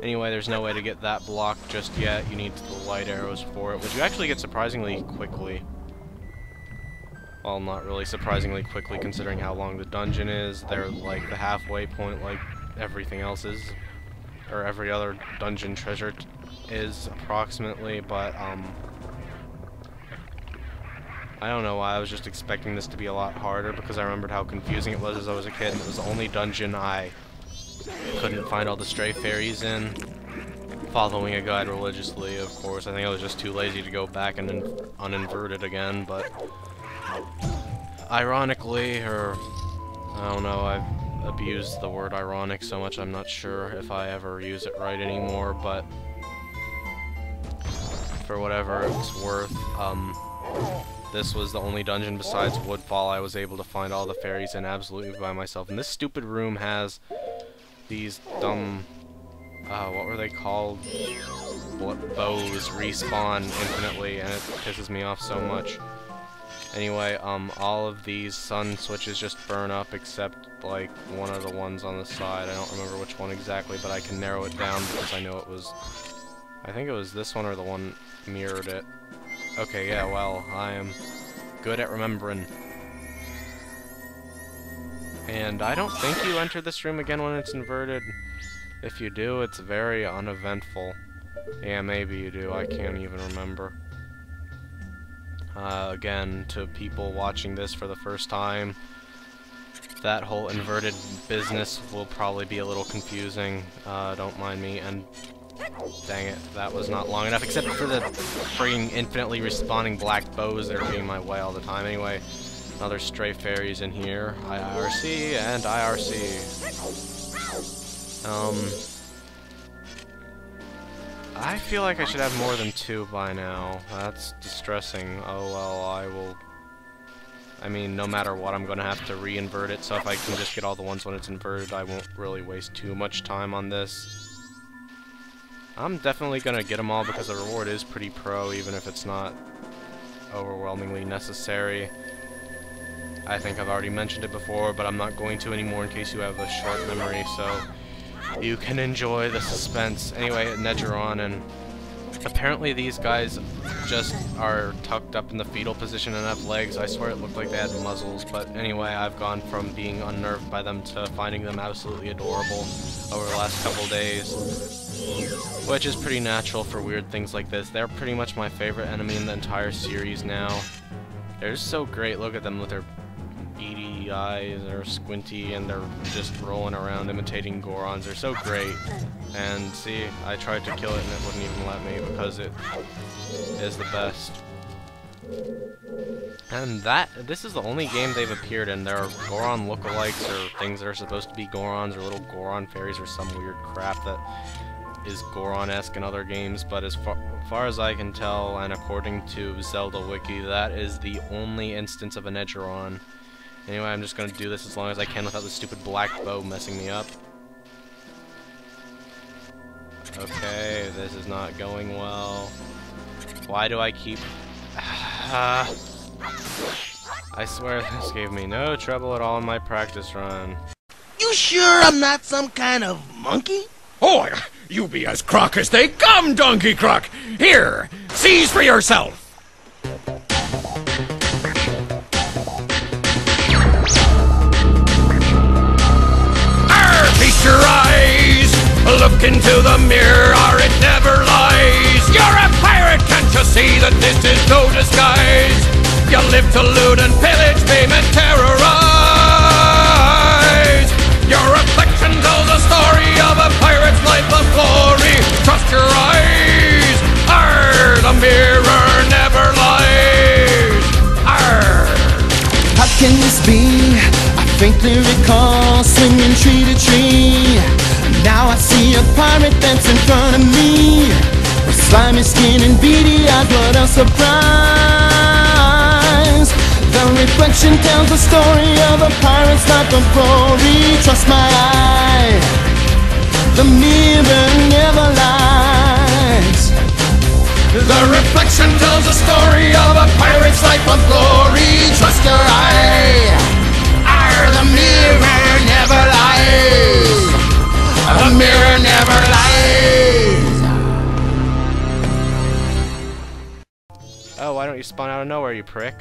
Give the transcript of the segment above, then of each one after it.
Anyway, there's no way to get that block just yet. You need the light arrows for it, which you actually get surprisingly quickly. Well, not really surprisingly quickly considering how long the dungeon is. They're like the halfway point like everything else is, or every other dungeon treasure is approximately, but I don't know why. I was just expecting this to be a lot harder because I remembered how confusing it was as I was a kid, and it was the only dungeon I couldn't find all the stray fairies in. Following a guide religiously, of course. I think I was just too lazy to go back and uninvert it again, but ironically, or I don't know, I've abused the word ironic so much I'm not sure if I ever use it right anymore, but for whatever it's worth, this was the only dungeon besides Woodfall I was able to find all the fairies in absolutely by myself. And this stupid room has these dumb, what were they called? Bows respawn infinitely, and it pisses me off so much. Anyway, all of these sun switches just burn up except, like, one of the ones on the side. I don't remember which one exactly, but I can narrow it down because I know it was... I think it was this one or the one mirrored it. Okay, yeah, well, I am good at remembering. And I don't think you enter this room again when it's inverted. If you do, it's very uneventful. Yeah, maybe you do, I can't even remember. Again, to people watching this for the first time, that whole inverted business will probably be a little confusing. Don't mind me, and dang it, that was not long enough, except for the frigging infinitely respawning black bows that are being my way all the time. Anyway, another stray fairies in here. IRC and IRC. I feel like I should have more than 2 by now. That's distressing. Oh well, I mean, no matter what, I'm gonna have to re-invert it, so if I can just get all the ones when it's inverted, I won't really waste too much time on this. I'm definitely gonna get them all because the reward is pretty pro, even if it's not overwhelmingly necessary. I think I've already mentioned it before, but I'm not going to anymore in case you have a short memory, so you can enjoy the suspense. Anyway, Negeron, and apparently these guys just are tucked up in the fetal position and have legs. I swear it looked like they had muzzles, but anyway, I've gone from being unnerved by them to finding them absolutely adorable over the last couple days, which is pretty natural for weird things like this. They're pretty much my favorite enemy in the entire series now. They're just so great. Look at them with their beady eyes, they're squinty, and they're just rolling around imitating Gorons. They're so great. And see, I tried to kill it and it wouldn't even let me because it is the best. And this is the only game they've appeared in. There are Goron lookalikes or things that are supposed to be Gorons or little Goron fairies or some weird crap that is Goron-esque in other games, but as far as I can tell, and according to Zelda Wiki, that is the only instance of a Negeron. Anyway, I'm just gonna do this as long as I can without the stupid black bow messing me up. Okay, this is not going well. Why do I keep... I swear this gave me no trouble at all in my practice run. You sure I'm not some kind of monkey? Oh, you be as crock as they come, Donkey Croc! Here, seize for yourself! Feast your eyes, look into the mirror, it never lies. You're a pirate, can't you see that this is no disguise? You live to loot and pillage, maim and terrorize. Your reflection tells a story of a pirate's life of glory. Trust your eyes, the mirror never lies. How can this be? I faintly recall swinging tree to tree. Now I see a pirate that's in front of me, with slimy skin and beady eyes, what a surprise. The reflection tells the story of a pirate's life of glory. Trust my eye, the mirror never lies. The reflection tells the story of a pirate's life of glory. Trust your eye, the mirror never lies. The mirror never lies. you spawn out of nowhere, you prick?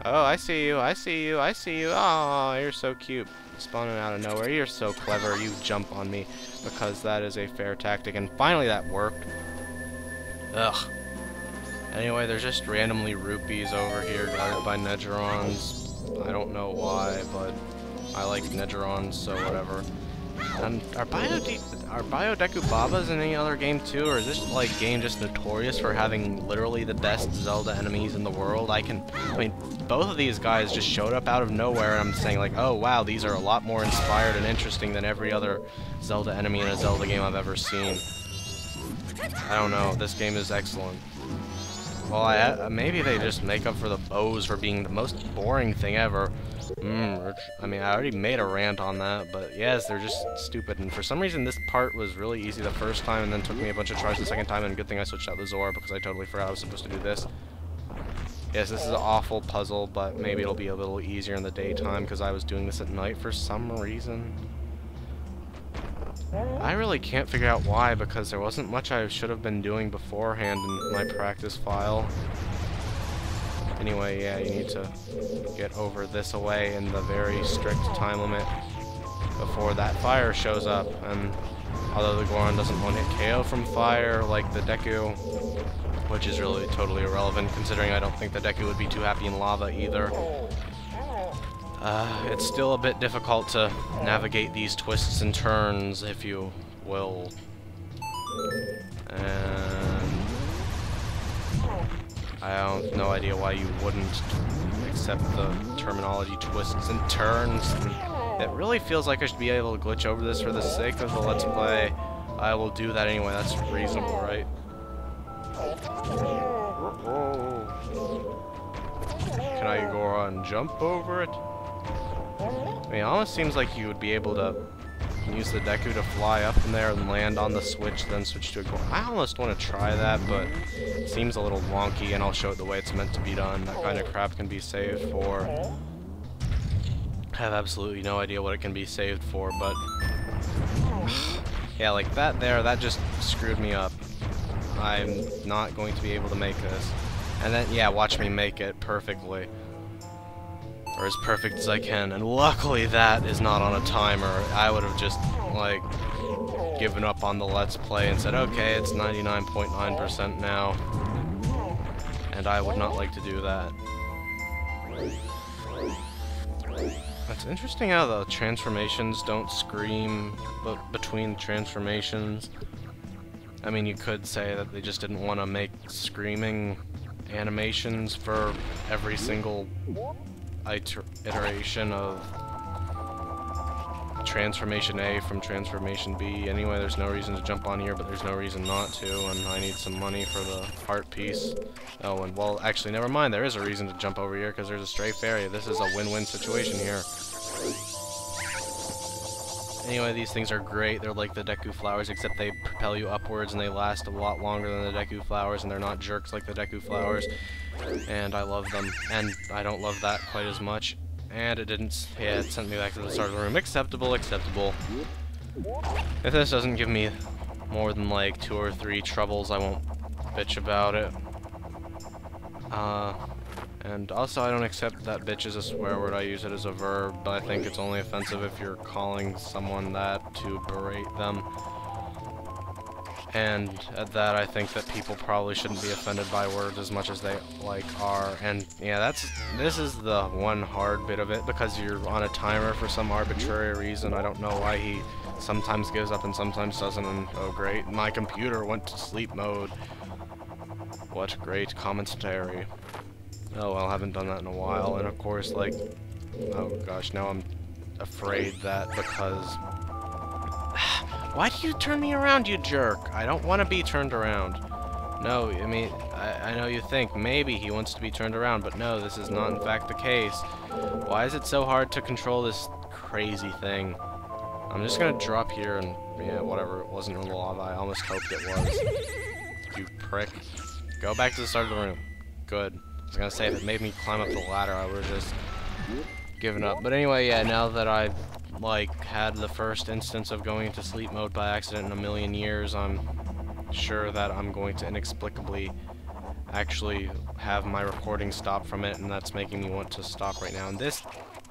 Oh, I see you, I see you, I see you. Oh, you're so cute. Spawning out of nowhere. You're so clever. You jump on me because that is a fair tactic. And finally that worked. Ugh. Anyway, there's just randomly rupees over here guarded by Nedgerons. I don't know why, but I like Nedgerons, so whatever. And are Biodeku Babas in any other game too, or is this like game just notorious for having literally the best Zelda enemies in the world? I mean, both of these guys just showed up out of nowhere, and I'm saying like, oh wow, these are a lot more inspired and interesting than every other Zelda enemy in a Zelda game I've ever seen. I don't know, this game is excellent. Well, maybe they just make up for the bows for being the most boring thing ever. I mean, I already made a rant on that, but yes, they're just stupid. And for some reason, this part was really easy the first time, and then took me a bunch of tries the second time, and good thing I switched out the Zora, because I totally forgot I was supposed to do this. Yes, this is an awful puzzle, but maybe it'll be a little easier in the daytime, because I was doing this at night for some reason. I really can't figure out why, because there wasn't much I should have been doing beforehand in my practice file. Anyway, yeah, you need to get over this away in the very strict time limit before that fire shows up. And although the Goron doesn't one-hit KO from fire like the Deku, which is really totally irrelevant considering I don't think the Deku would be too happy in lava either. It's still a bit difficult to navigate these twists and turns, if you will. And I have no idea why you wouldn't accept the terminology twists and turns. It really feels like I should be able to glitch over this for the sake of the Let's Play. I will do that anyway, that's reasonable, right? Can I go on and jump over it? I mean, it almost seems like you would be able to use the Deku to fly up in there and land on the switch, then switch to a Goron. I almost want to try that, but it seems a little wonky, and I'll show it the way it's meant to be done. That kind of crap can be saved for... I have absolutely no idea what it can be saved for, but... yeah, like that there, that just screwed me up. I'm not going to be able to make this. And then, yeah, watch me make it perfectly. Or as perfect as I can, and luckily that is not on a timer. I would have just, like, given up on the Let's Play and said, okay, it's 99.9% now. And I would not like to do that. It's interesting how the transformations don't scream between transformations. I mean, you could say that they just didn't want to make screaming animations for every single iteration of Transformation A from Transformation B. Anyway, there's no reason to jump on here, but there's no reason not to, and I need some money for the heart piece. Oh, and well, actually, never mind, there is a reason to jump over here, because there's a stray fairy. This is a win-win situation here. Anyway, these things are great. They're like the Deku flowers, except they propel you upwards, and they last a lot longer than the Deku flowers, and they're not jerks like the Deku flowers. And I love them. And I don't love that quite as much. And it didn't... yeah, it sent me back to the start of the room. Acceptable, acceptable. If this doesn't give me more than like 2 or 3 troubles, I won't bitch about it. And also, I don't accept that bitch is a swear word. I use it as a verb, but I think it's only offensive if you're calling someone that to berate them. And at that, I think that people probably shouldn't be offended by words as much as they, like, are. And, yeah, this is the one hard bit of it, because you're on a timer for some arbitrary reason. I don't know why he sometimes gives up and sometimes doesn't, and, oh great, my computer went to sleep mode. What great commentary. Oh well, I haven't done that in a while, and of course, like, oh gosh, now I'm afraid that because... why do you turn me around, you jerk? I don't want to be turned around. No, I mean, I know you think maybe he wants to be turned around, but no, this is not in fact the case. Why is it so hard to control this crazy thing? I'm just gonna drop here and, yeah, whatever, it wasn't in the lava, I almost hoped it was. You prick. Go back to the start of the room. Good. I was gonna say, if it made me climb up the ladder, I would've just given up. But anyway, yeah, now that I've, like, had the first instance of going into sleep mode by accident in a million years, I'm sure that I'm going to inexplicably actually have my recording stop from it, and that's making me want to stop right now. And this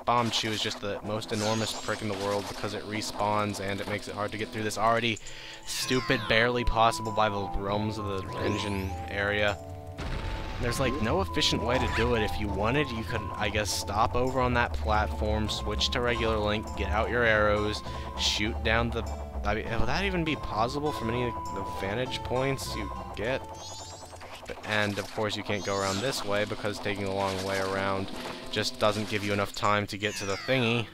bomb chew is just the most enormous prick in the world because it respawns and it makes it hard to get through this already stupid, barely possible by the realms of the engine area. There's like no efficient way to do it. If you wanted, you could, I guess, stop over on that platform, switch to regular link, get out your arrows, shoot down the... I mean, will that even be possible from any of the vantage points you get? And of course you can't go around this way because taking a long way around just doesn't give you enough time to get to the thingy.